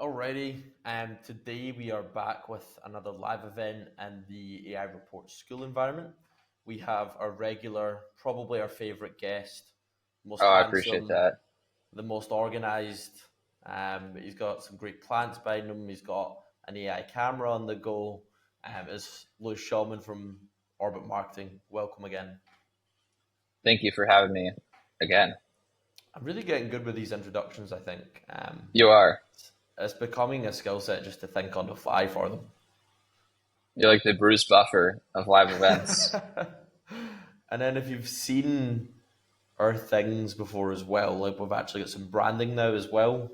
Alrighty, today we are back with another live event in the AI Report school environment. We have our regular, probably our favorite guest, most Oh, I appreciate handsome, that. the most organized. He's got some great plants behind him. He's got an AI camera on the go. Is Lewis Shulman from Orbit Marketing. Welcome again. Thank you for having me again. I'm really getting good with these introductions, I think. You are. It's becoming a skill set just to think on the fly for them. You're like the Bruce Buffer of live events. And then if you've seen our things before as well, like we've actually got some branding now as well.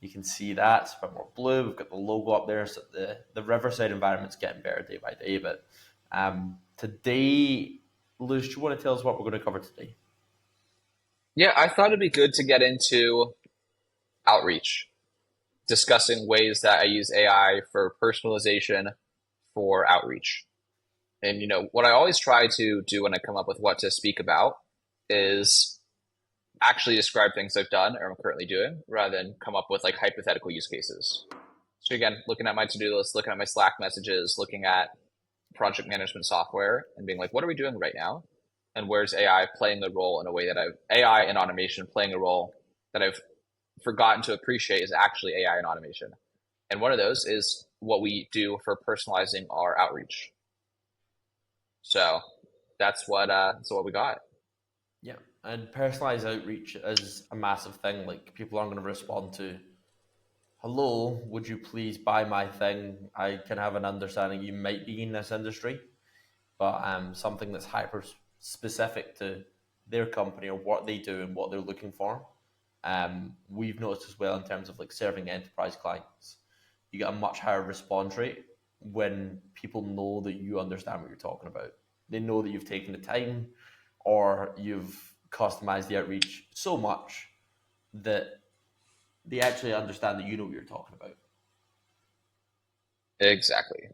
You can see that it's a bit more blue. We've got the logo up there, so the Riverside environment's getting better day by day. But today, Lewis, do you want to tell us what we're going to cover today? Yeah, I thought it'd be good to get into outreach, discussing ways that I use AI for personalization for outreach. And what I always try to do when I come up with what to speak about is actually describe things I've done or I'm currently doing rather than come up with like hypothetical use cases. So again, looking at my to-do list, looking at my Slack messages, looking at project management software and being like, what are we doing right now? And where's AI playing a role in a way that AI and automation playing a role that I've forgotten to appreciate is actually AI and automation. And one of those is what we do for personalizing our outreach. So that's what we got. Yeah, and personalized outreach is a massive thing. Like people aren't going to respond to, "Hello, would you please buy my thing?" I can have an understanding you might be in this industry, but something that's hyper specific to their company or what they do and what they're looking for. We've noticed as well in terms of like serving enterprise clients, you get a much higher response rate when people know that you understand what you're talking about. They know that you've taken the time or you've customized the outreach so much that they actually understand that you know what you're talking about. Exactly.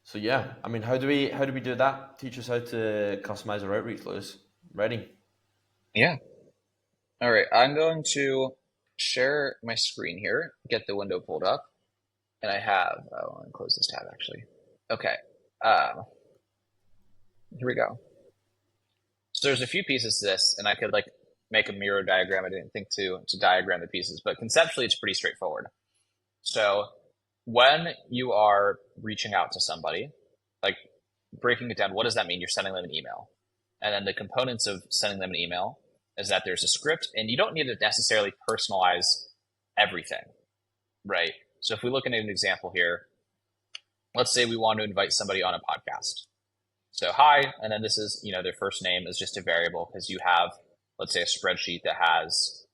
So yeah, I mean, how do we do that? Teach us how to customize our outreach, Lewis. Ready? Yeah. All right. I'm going to share my screen here, get the window pulled up, and I have, oh, I'll close this tab actually. Okay. Um, Here we go. So there's a few pieces to this, and I could like make a mirror diagram. I didn't think to diagram the pieces, but conceptually it's pretty straightforward. So when you are reaching out to somebody, like breaking it down, what does that mean? You're sending them an email. And then the components of sending them an email is that there's a script, and you don't need to necessarily personalize everything, right? So if we look at an example here, let's say we want to invite somebody on a podcast. So hi, and then this is, their first name is just a variable because you have, let's say, a spreadsheet that has,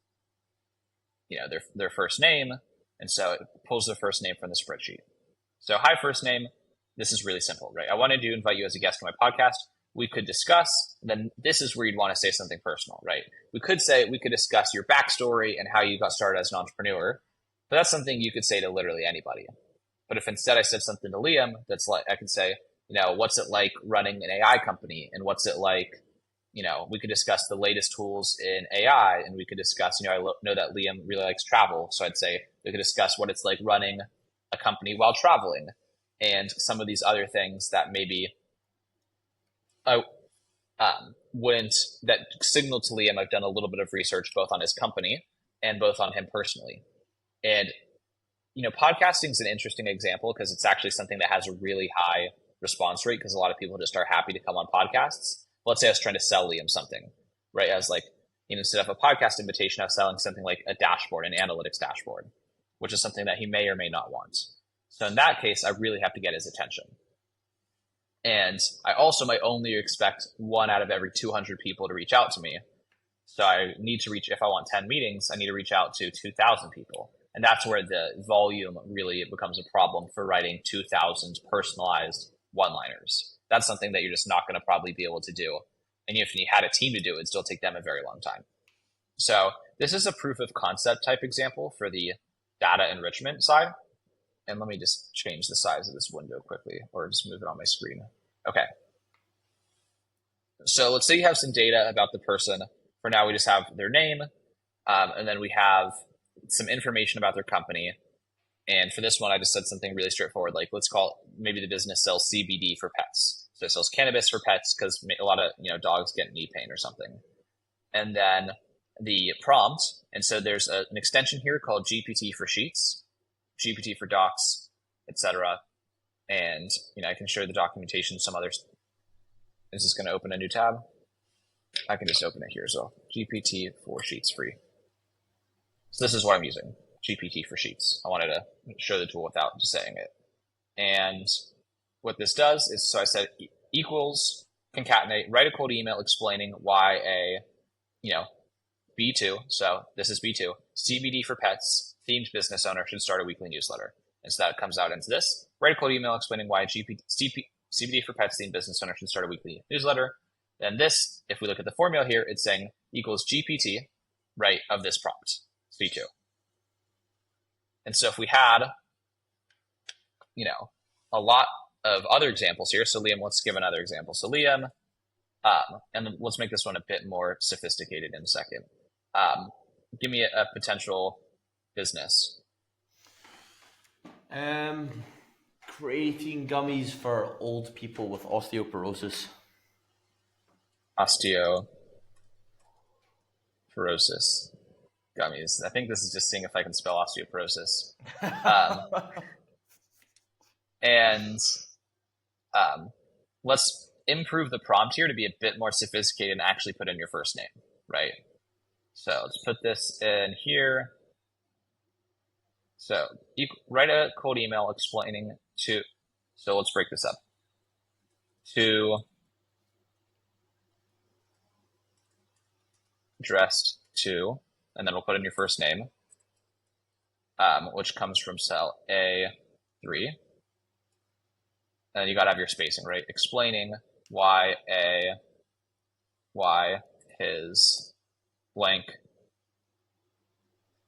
their first name. And so it pulls their first name from the spreadsheet. So hi, first name. This is really simple, right? I wanted to invite you as a guest on my podcast. We could discuss, then this is where you'd want to say something personal, right? We could discuss your backstory and how you got started as an entrepreneur, but that's something you could say to literally anybody. But if instead I said something to Liam, that's like, I could say, what's it like running an AI company? And what's it like, we could discuss the latest tools in AI and we could discuss, I know that Liam really likes travel. So I'd say we could discuss what it's like running a company while traveling and some of these other things that maybe I wouldn't, that signal to Liam. I've done a little bit of research both on his company and both on him personally. And, podcasting is an interesting example because it's actually something that has a really high response rate because a lot of people just are happy to come on podcasts. Let's say I was trying to sell Liam something, right? I was like, instead of a podcast invitation, I was selling something like a dashboard, an analytics dashboard, which is something that he may or may not want. So in that case, I really have to get his attention. And I also might only expect 1 out of every 200 people to reach out to me. So I need to reach, if I want 10 meetings, I need to reach out to 2,000 people. And that's where the volume really becomes a problem for writing 2,000 personalized one-liners. That's something that you're just not going to probably be able to do. And if you had a team to do it, it'd still take them a very long time. So this is a proof of concept type example for the data enrichment side. And let me just change the size of this window quickly or just move it on my screen. Okay. So let's say you have some data about the person. For now, we just have their name. And then we have some information about their company. And for this one, I just said something really straightforward, like let's call it, maybe the business sells CBD for pets. So it sells cannabis for pets because a lot of dogs get knee pain or something. And then the prompt, and so there's an extension here called GPT for Sheets, GPT for Docs, etc. And I can share the documentation. Some others. Is this going to open a new tab? I can just open it here as well. GPT for Sheets free. So this is what I'm using. GPT for Sheets. I wanted to show the tool without just saying it. And what this does is, so I said equals concatenate, write a cold email explaining why a, B2, so this is B2, CBD for pets, themed business owner should start a weekly newsletter. And so that comes out into this. Write a cold email explaining why CBD for pets, themed business owner should start a weekly newsletter. Then this, if we look at the formula here, it's saying equals GPT, right, of this prompt, B2. And so if we had, a lot of other examples here. So Liam, let's give another example. So Liam, and let's make this one a bit more sophisticated in a second. Give me a potential business. Creating gummies for old people with osteoporosis. Osteoporosis gummies. I think this is just seeing if I can spell osteoporosis. And let's improve the prompt here to be a bit more sophisticated and actually put in your first name, right? So let's put this in here. So you write a cold email explaining to, so let's break this up. To addressed to, and then we'll put in your first name, which comes from cell A3. And you got to have your spacing, right? Explaining why his blank,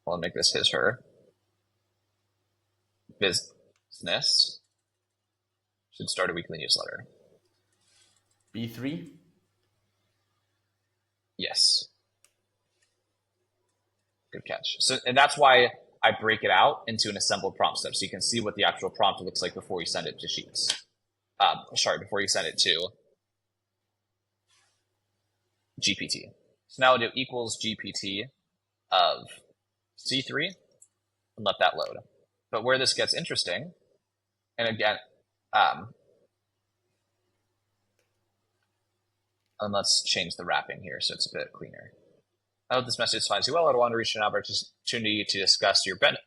well, I'll make this his, her, business should start a weekly newsletter. B3? Yes. Good catch. So, and that's why I break it out into an assembled prompt step, so you can see what the actual prompt looks like before you send it to Sheets. Before you send it to GPT. So now we'll do equals GPT of C3 and let that load. But where this gets interesting, and again, and let's change the wrapping here so it's a bit cleaner. I hope this message finds you well. I want to reach an opportunity to discuss that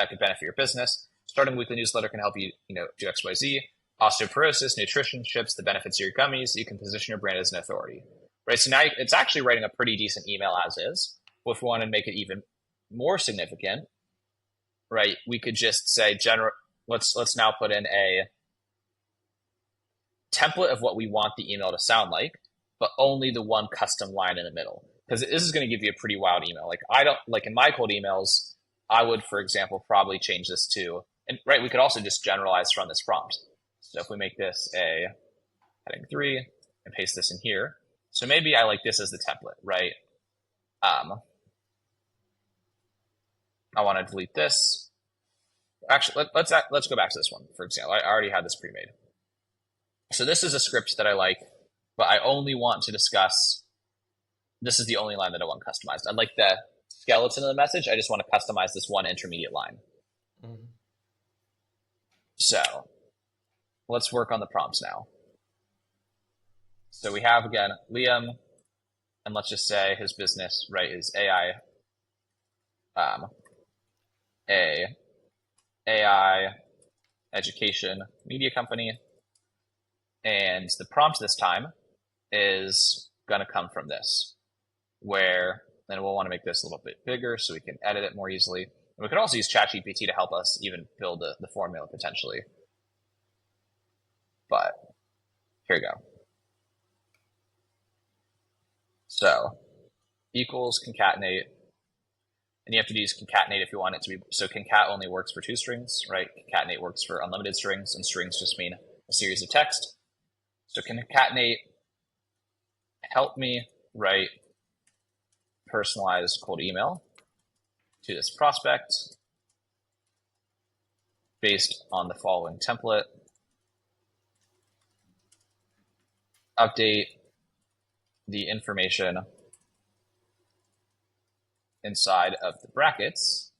could benefit your business. Starting a weekly newsletter can help you, do X, Y, Z. Osteoporosis, nutrition ships, the benefits of your gummies. You can position your brand as an authority, right? So now it's actually writing a pretty decent email as is. But if we want to make it even more significant, right, we could just say let's now put in a template of what we want the email to sound like, but only the one custom line in the middle. Because this is going to give you a pretty wild email. Like in my cold emails, I would, for example, probably change this to, and right, we could also just generalize from this prompt. So if we make this a heading 3 and paste this in here, so maybe I like this as the template, right? I want to delete this. Actually, let's go back to this one, for example. I already had this pre-made. So this is a script that I like, but I only want to discuss, this is the only line that I want customized. I like the skeleton of the message. I just want to customize this one intermediate line. Mm-hmm. So let's work on the prompts now. So we have, again, Liam, and let's just say his business, right, is AI education media company. And the prompt this time is going to come from this, where then we'll want to make this a little bit bigger so we can edit it more easily. And we can also use ChatGPT to help us even build the formula potentially. But here we go. So equals concatenate. And you have to use concatenate if you want it to be, so concat only works for 2 strings, right? Concatenate works for unlimited strings, and strings just mean a series of text. So concatenate, help me write personalized cold email to this prospect based on the following template. Update the information inside of the brackets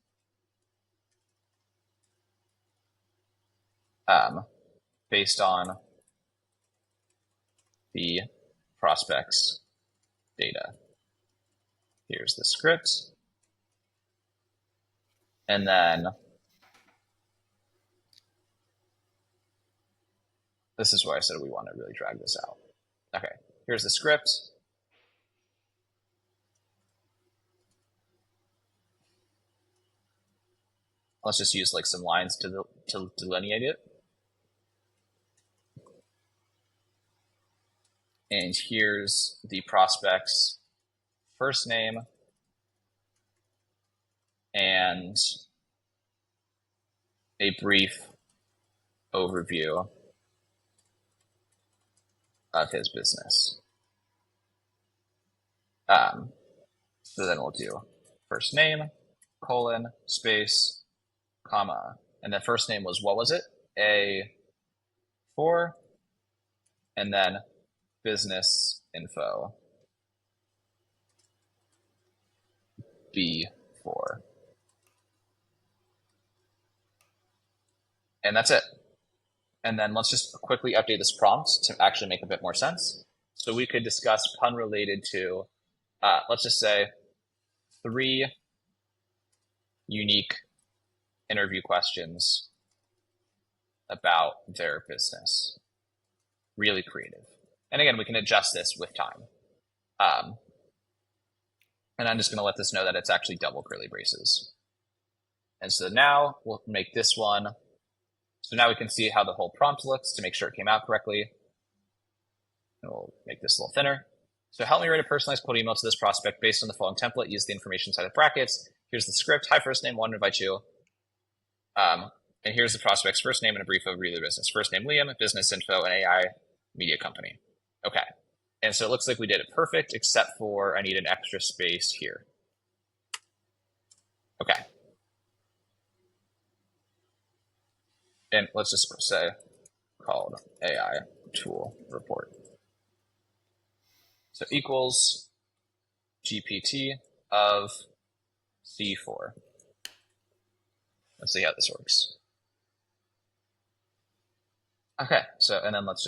based on the prospect's data. Here's the script. And then this is where I said we want to really drag this out. Okay, here's the script. Let's just use like some lines to delineate it. And here's the prospect's first name and a brief overview of his business. So then we'll do first name, colon, space, comma. And the first name was, what was it? A4, and then business info, B4. And that's it. And then let's just quickly update this prompt to actually make a bit more sense. So we could discuss pun related to, let's just say 3 unique interview questions about their business. Really creative. And again, we can adjust this with time. And I'm just going to let this know that it's actually double curly braces. And so now we'll make this one. So now we can see how the whole prompt looks to make sure it came out correctly. And we'll make this a little thinner. So help me write a personalized cold email to this prospect based on the following template. Use the information inside of brackets. Here's the script. Hi, first name, want to invite you. And here's the prospect's first name and a brief overview of the business. First name, Liam, business info, and AI media company. Okay. And so it looks like we did it perfect, except for I need an extra space here. Okay. And let's just say called AI tool report. So equals GPT of C4. Let's see how this works. Okay, so, and then that's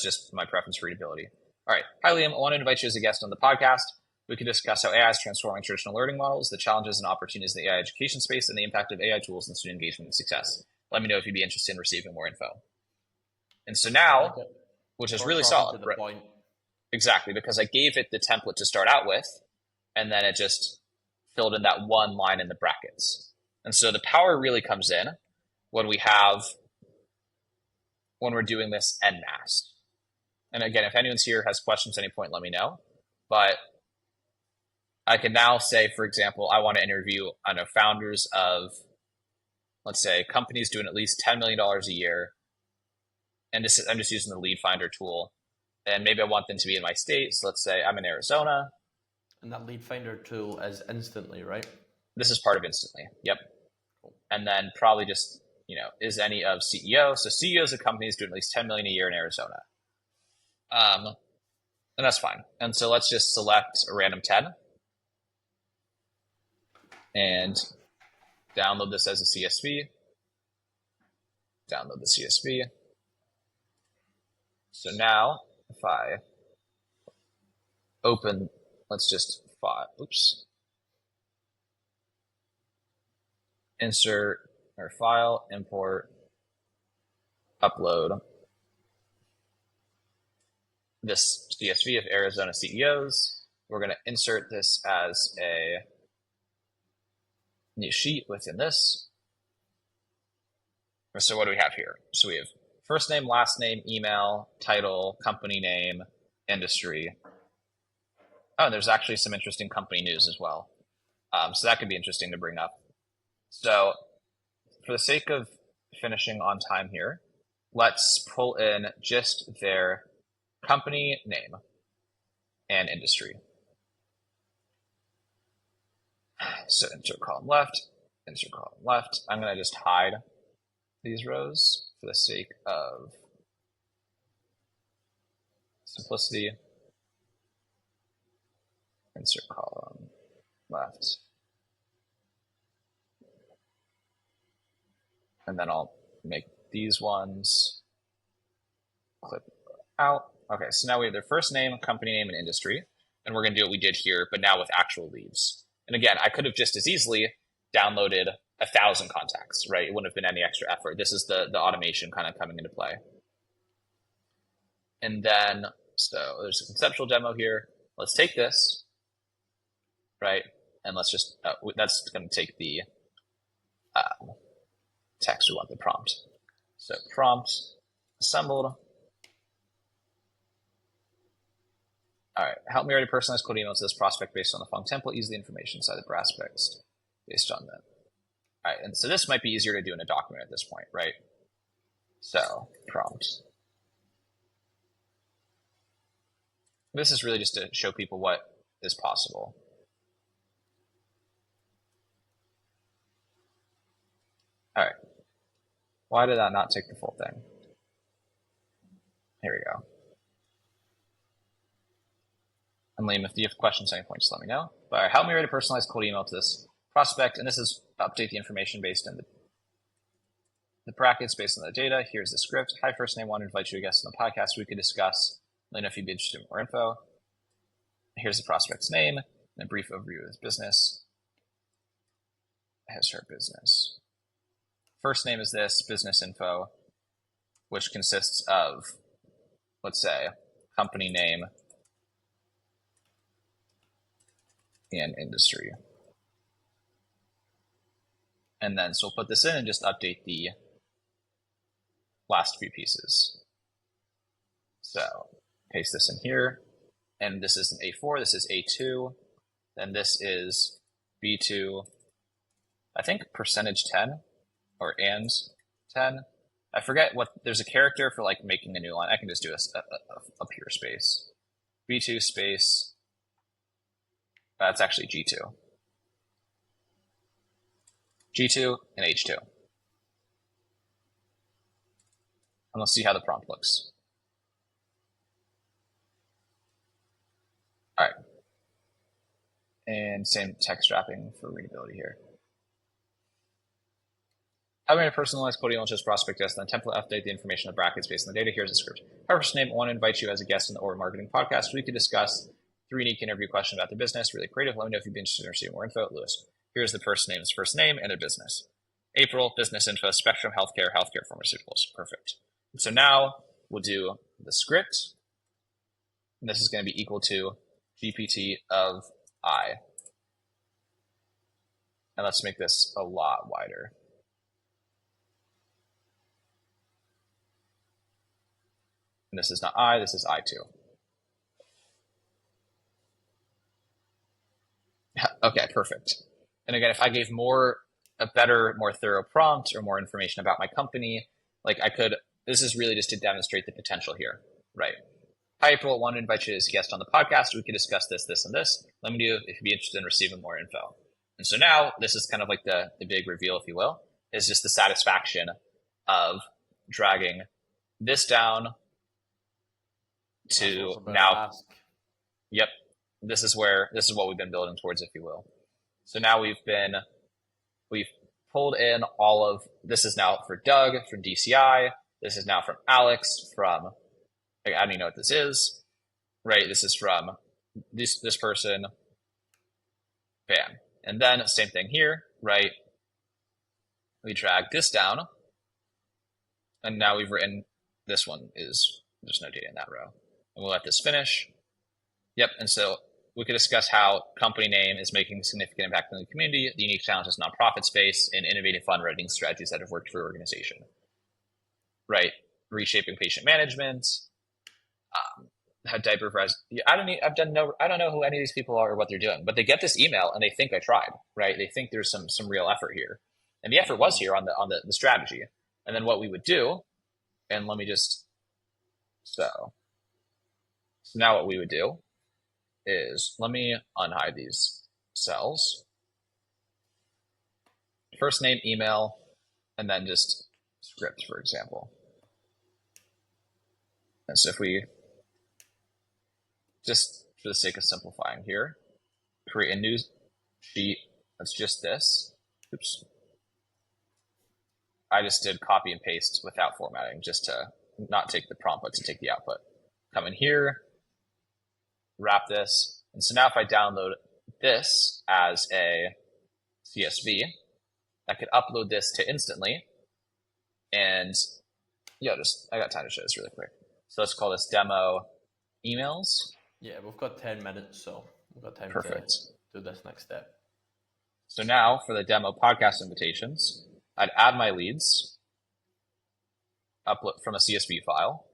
just my preference for readability. All right, hi Liam, I want to invite you as a guest on the podcast. We can discuss how AI is transforming traditional learning models, the challenges and opportunities in the AI education space, and the impact of AI tools on student engagement and success. Let me know if you'd be interested in receiving more info. And so now, which is really solid, to the point. Exactly, because I gave it the template to start out with, and then it just filled in that one line in the brackets. And so the power really comes in when we're doing this en masse. And again, if anyone's here has questions at any point, let me know. But I can now say, for example, I want to interview, founders of, let's say, companies doing at least $10 million a year. And I'm just using the lead finder tool. And maybe I want them to be in my state. So let's say I'm in Arizona. And that lead finder tool is Instantly, right? This is part of Instantly. Yep. Cool. And then probably just, is any of CEO. So CEOs of companies doing at least 10 million a year in Arizona. And that's fine. And so let's just select a random 10 and download this as a CSV. Download the CSV. So now if I open, let's just insert our file, import, upload this CSV of Arizona CEOs. We're going to insert this as a new sheet within this. So what do we have here? So we have first name, last name, email, title, company name, industry. Oh, there's actually some interesting company news as well. So that could be interesting to bring up. So for the sake of finishing on time here, let's pull in just their company name and industry. So insert column left, insert column left. I'm going to just hide these rows for the sake of simplicity. Insert column left. And then I'll make these ones clip out. Okay, so now we have their first name, company name, and industry. And we're going to do what we did here, but now with actual leads. And again, I could have just as easily downloaded 1,000 contacts, right? It wouldn't have been any extra effort. This is the automation kind of coming into play. And then, so there's a conceptual demo here. Let's take this, right? And let's just, that's going to take the text. We want the prompt. So prompt assembled. All right, help me write a personalized cold email to this prospect based on the Fong template. Use the information inside the prospects based on that. All right, and so this might be easier to do in a document at this point, right? So prompt. This is really just to show people what is possible. All right. Why did that not take the full thing? Here we go. And Liam, if you have questions at any point, just let me know. But right, help me write a personalized cold email to this prospect. And this is update the information based on the brackets based on the data. Here's the script. Hi, first name, want to invite you to guest on the podcast. We could discuss. Let me know if you'd be interested in more info. Here's the prospect's name and a brief overview of his business. Has her business. First name is this, business info, which consists of, let's say, company name and industry. And then, so we'll put this in and just update the last few pieces. So paste this in here. And this is an A4, this is A2, and this is B2, I think percentage 10 or and 10. I forget what, there's a character for like making a new line. I can just do a pure space. B2 space, that's actually G2. G2 and H2. And let's see how the prompt looks. All right. And same text wrapping for readability here. Having a personalized cold email just prospect us, then template update the information of brackets based on the data. Here's the script. Our first name, I want to invite you as a guest on the Or Marketing podcast. We could discuss 3 unique interview questions about their business. Really creative. Let me know if you'd be interested in receiving more info. Lewis. Here's the first name's first name and their business. April, business info, Spectrum Healthcare, Healthcare Pharmaceuticals. Perfect. So now we'll do the script. And this is going to be equal to GPT of I. And let's make this a lot wider. And this is not I, this is I2. Okay, perfect. And again, if I gave a better, more thorough prompt or more information about my company, like I could, this is really just to demonstrate the potential here, right? Hi, April, I want to invite you as a guest on the podcast. We could discuss this, this, and this. Let me know if you'd be interested in receiving more info. And so now this is kind of like the big reveal, if you will, is just the satisfaction of dragging this down to now. Yep. This is what we've been building towards, if you will. So now we've pulled in all of, this is now for Doug from DCI. This is now from Alex from, I don't even know what this is, right? This is from this person, bam. And then same thing here, right? We drag this down and now we've written, this one is, there's no data in that row. And we'll let this finish. Yep, and so we could discuss how company name is making a significant impact on the community, the unique challenges nonprofit space, and innovative fundraising strategies that have worked for your organization. Right, reshaping patient management, how diaper fries. I don't know who any of these people are or what they're doing, but they get this email and they think I tried. Right, they think there's some real effort here, and the effort was here on the strategy. And then what we would do, and let me just so now what we would do is let me unhide these cells. first name, email, and then just script, for example. And so if we, just for the sake of simplifying here, create a new sheet that's just this. Oops. I just did copy and paste without formatting, just to not take the prompt, but to take the output. Come in here, wrap this. And so now if I download this as a CSV, I could upload this to Instantly. And I got time to show this really quick. So let's call this demo emails. Yeah, we've got 10 minutes, so we've got time Perfect. to do this next step. So now for the demo podcast invitations, I'd add my leads, upload from a CSV file,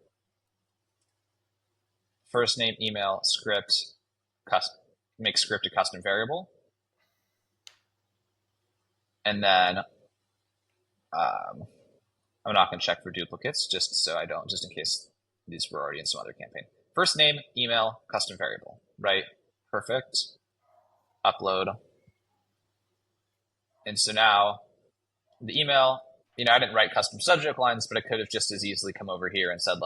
first name, email, script, make script a custom variable. And then I'm not going to check for duplicates just in case these were already in some other campaign. First name, email, custom variable, right? Perfect. Upload. And so now the email, I didn't write custom subject lines, but I could have just as easily come over here and said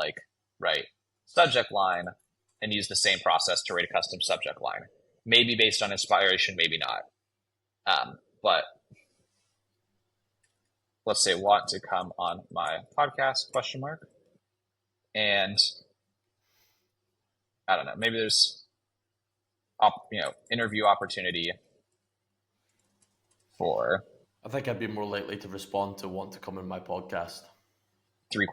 write subject line and use the same process to write a custom subject line. Maybe based on inspiration, maybe not. But let's say want to come on my podcast, ? And I don't know, maybe there's, interview opportunity for. I think I'd be more likely to respond to want to come on my podcast. 3 ?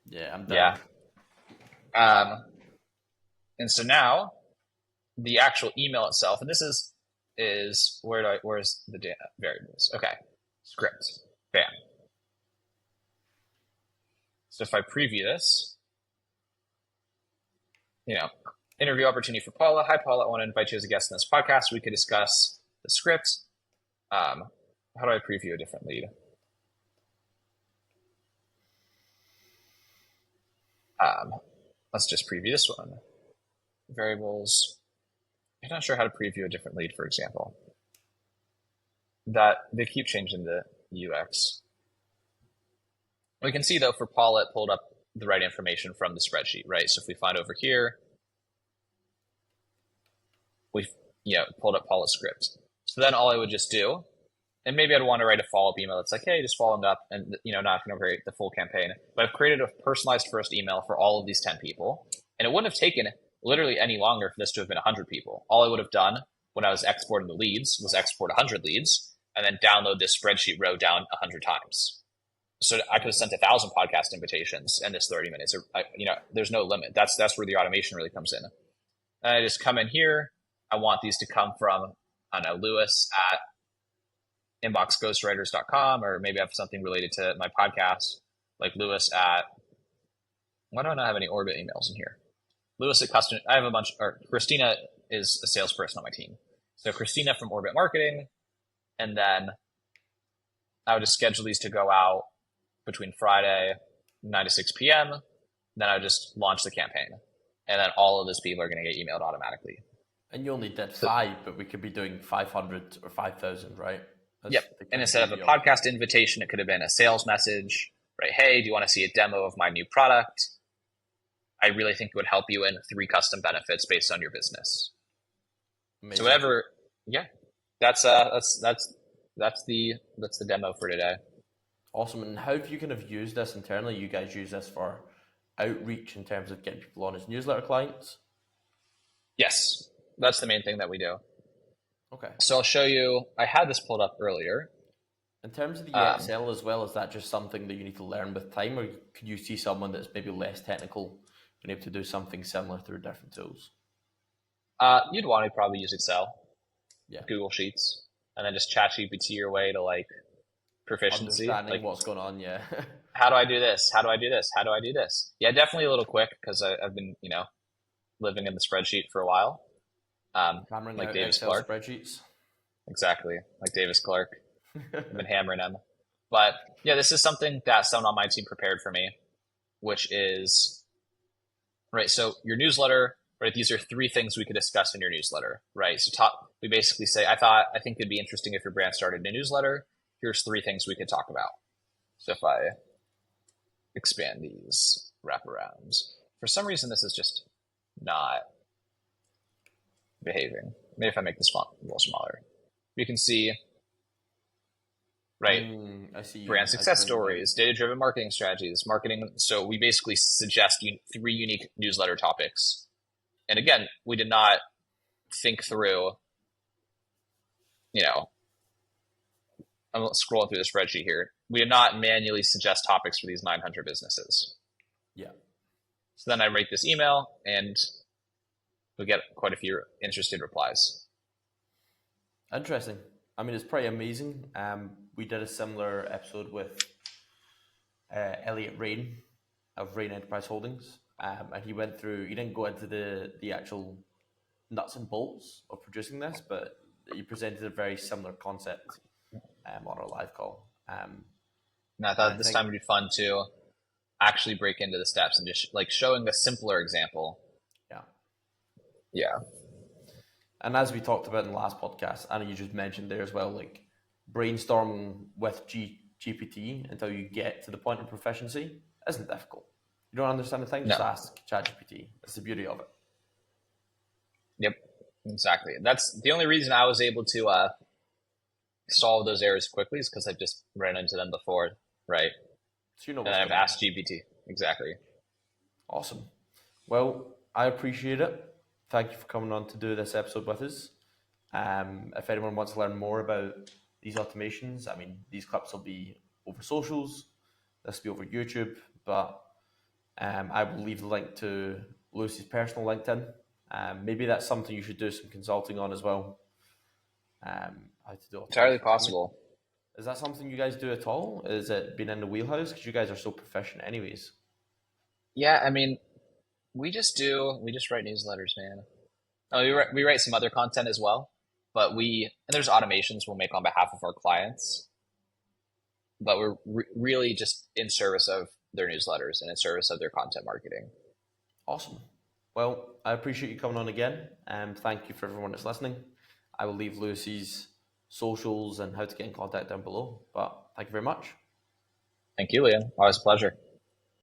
Yeah, I'm done. Yeah. And so now the actual email itself, and this is where's the variables? Okay. Script. Bam. So if I preview this, interview opportunity for Paula. Hi, Paula. I want to invite you as a guest in this podcast. We could discuss the script. How do I preview a different lead? Let's just preview this one. Variables. I'm not sure how to preview a different lead, for example. That they keep changing the UX. We can see though for Paula, it pulled up the right information from the spreadsheet, right? So if we find over here, we pulled up Paula's script. So then all I would just do, and maybe I'd want to write a follow-up email that's like, hey, just following up and not going to create the full campaign. But I've created a personalized first email for all of these 10 people. And it wouldn't have taken literally any longer for this to have been 100 people. All I would have done when I was exporting the leads was export 100 leads and then download this spreadsheet row down 100 times. So I could have sent 1,000 podcast invitations in this 30 minutes. There's no limit. That's where the automation really comes in. And I just come in here. I want these to come from, I don't know, Lewis at inboxghostwriters.com, or maybe I have something related to my podcast, like Lewis at, why do I not have any Orbit emails in here? Lewis at custom, I have a bunch, or Christina is a salesperson on my team. So Christina from Orbit Marketing, and then I would just schedule these to go out between Friday, 9 to 6 p.m. Then I would just launch the campaign. And then all of these people are going to get emailed automatically. And you only did 5, but we could be doing 500 or 5,000, right? Yep. And instead of a podcast invitation, it could have been a sales message, right? Hey, do you want to see a demo of my new product? I really think it would help you in 3 custom benefits based on your business. Amazing. So whatever, that's the demo for today. Awesome. And how have you kind of used this internally? You guys use this for outreach in terms of getting people on as newsletter clients? Yes, that's the main thing that we do. Okay. So I'll show you, I had this pulled up earlier. In terms of the Excel as well, is that just something that you need to learn with time, or could you see someone that's maybe less technical being able to do something similar through different tools? You'd want to probably use Excel, Google Sheets, and then just ChatGPT your way to proficiency. Understanding what's going on, yeah. How do I do this? How do I do this? How do I do this? Yeah, definitely a little quick because I've been, living in the spreadsheet for a while. Hammering like out Davis Excel Clark. spreadsheets. Exactly, like Davis Clark. I've been hammering them. But yeah, this is something that someone on my team prepared for me, which is, right, so your newsletter, right? These are three things we could discuss in your newsletter, right? So we basically say, I think it'd be interesting if your brand started a newsletter. Here's three things we could talk about. So if I expand these wraparounds, for some reason, this is just not behaving. Maybe if I make this font a little smaller, you can see, right? I see Brand as success bringing out. stories, data-driven marketing strategies, marketing. So we basically suggest three unique newsletter topics. And again, we did not think through, you know, I'm scrolling through the spreadsheet here. We did not manually suggest topics for these 900 businesses. Yeah. So then I write this email and we get quite a few interested replies. Interesting. I mean, it's pretty amazing. We did a similar episode with Elliot Rain of Rain Enterprise Holdings, and he went through. He didn't go into the actual nuts and bolts of producing this, but he presented a very similar concept on our live call. And I And thought I this think, time would be fun to actually break into the steps and just like showing a simpler example. yeah. Yeah. And as we talked about in the last podcast, I know you just mentioned there as well, like brainstorming with GPT until you get to the point of proficiency isn't difficult. You don't understand the thing, just No. ask ChatGPT. That's the beauty of it. Yep. Exactly. That's the only reason I was able to solve those errors quickly is because I've just ran into them before, right? So you know And what's I've going on. asked GPT. Exactly. Awesome. Well, I appreciate it. Thank you for coming on to do this episode with us. If anyone wants to learn more about these automations, I mean, these clips will be over socials. This will be over YouTube, but I will leave the link to Lucy's personal LinkedIn. Maybe that's something you should do some consulting on as well. How to do Entirely automations. possible. Is that something you guys do at all? Is it been in the wheelhouse? Because you guys are so proficient, anyways. Yeah. I mean, we just write newsletters, man. Oh, we write some other content as well, but and there's automations we'll make on behalf of our clients, but we're really just in service of their newsletters and in service of their content marketing. Awesome. Well, I appreciate you coming on again, and thank you for everyone that's listening. I will leave Lucy's socials and how to get in contact down below. But thank you very much. Thank you, Liam. Always a pleasure.